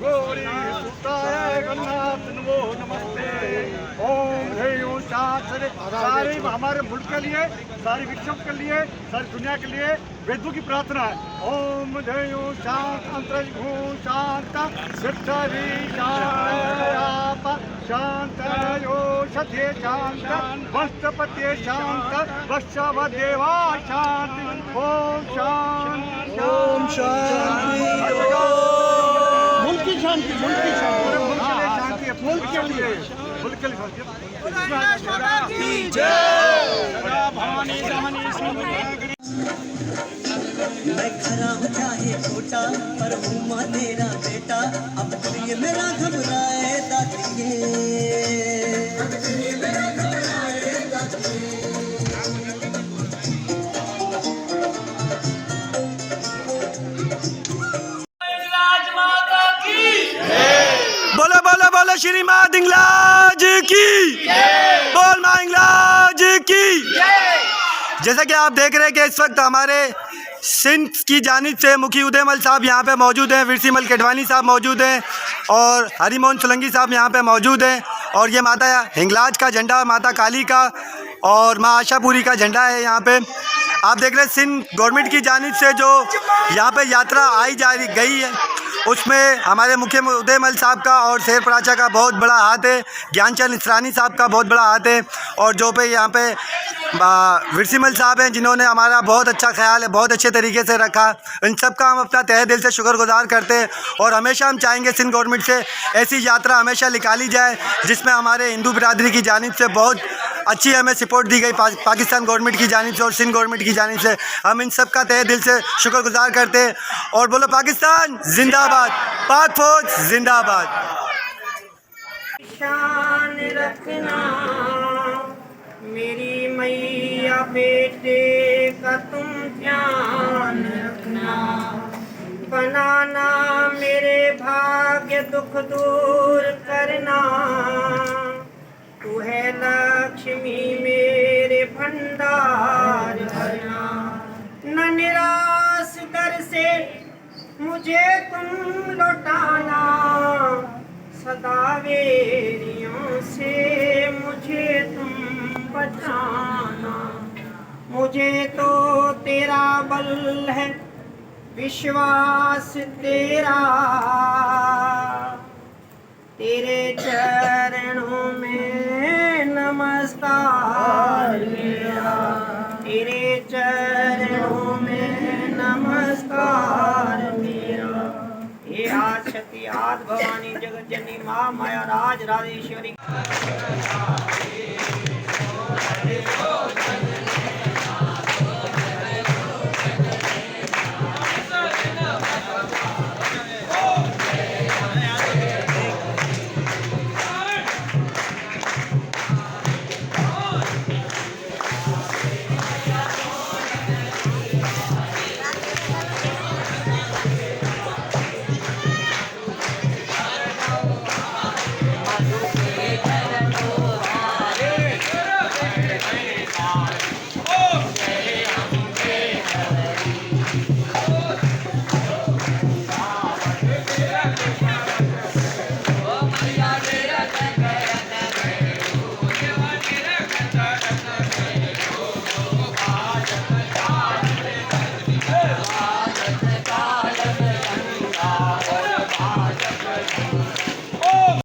गौरी सुताय गन्नाथ नमो नमस्ते। ओम ह्रीं शांत। सारे हमारे मुल्क के लिए, सारे विश्व के लिए, सारी दुनिया के लिए वेदों की प्रार्थना है। ओम ह्रीं शांत अंतरिक्षो शांत पृथ्वी शांत शांत योषधे शांत वनस्पते शांत वत्सवदेवा शांति। ओम शांति ओम शांति। मुल्क की शांति, मुल्क की शांति, मुल्क के लिए शांति, मुल्क के लिए, मुल्क के लिए शांति। मैं खरा हूँ चाहे छोटा पर हूँ माँ तेरा बेटा। अब तो ये मेरा घबराए दादिए। बोलो बोलो बोलो श्री माँ हिंगलाज की, बोल माँ हिंगलाज की। जैसा कि आप देख रहे हैं कि इस वक्त हमारे सिंध की जानिब से मुखी उदयमल साहब यहाँ पे मौजूद हैं, विरसीमल केडवानी साहब मौजूद हैं और हरिमोहन सोलंकी साहब यहाँ पे मौजूद हैं। और ये माता हिंगलाज का झंडा, माता काली का और माँ आशापुरी का झंडा है यहाँ पे। आप देख रहे हैं सिंध गवर्नमेंट की जानिब से जो यहाँ पे यात्रा आई जा गई है, उसमें हमारे मुख्य उदयमल साहब का और शेर प्राचा का बहुत बड़ा हाथ है, ज्ञानचंद इसरानी साहब का बहुत बड़ा हाथ है, और जो पे यहाँ पे विरसीमल साहब हैं जिन्होंने हमारा बहुत अच्छा ख्याल है, बहुत अच्छे तरीके से रखा। इन सब का हम अपना तहे दिल से शुक्रगुजार करते हैं और हमेशा हम चाहेंगे सिंध गवर्नमेंट से ऐसी यात्रा हमेशा निकाली जाए जिसमें हमारे हिंदू बिरादरी की जानिब से बहुत अच्छी हमें सपोर्ट दी गई पाकिस्तान गवर्नमेंट की जानिब से और सिंध गवर्नमेंट की जानिब से। हम इन सब का तहे दिल से शुक्रगुजार करते हैं और बोलो पाकिस्तान जिंदाबाद, पाक फौज जिंदाबाद। शान रखना मेरी मैया, बेटे का तुम ध्यान रखना। बनाना मेरे भाग्य दुख दूर करना। तू है लक्ष्मी मेरे भंडार भरना। न निराश कर से मुझे तुम लौटाना। सदा वेरियों से मुझे तुम बचाना। मुझे तो तेरा बल है विश्वास तेरा। तेरे चरणों में नमस्कार मेरा। तेरे चरणों में नमस्कार मेरा। हे आशक्ति आद भवानी जगत जननी माँ माया राज राजेश्वरी।